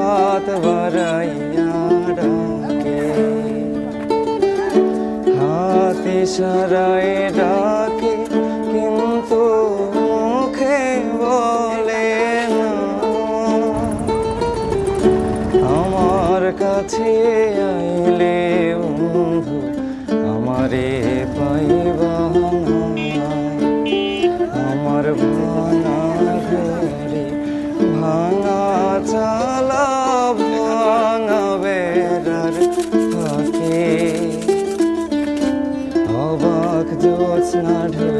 হাত বাড়াইয়া ডাকে, হাত ইশারায় ডাকে কিন্তু মুখে বলে না। আমার কাছে আইলে বন্ধু আমারে পাইবা না, আমার ভাঙা ঘরে ভাঙা চালা ভাঙা বেড়ার ফাঁকে অবাক জ্যোৎস্না ঢুকে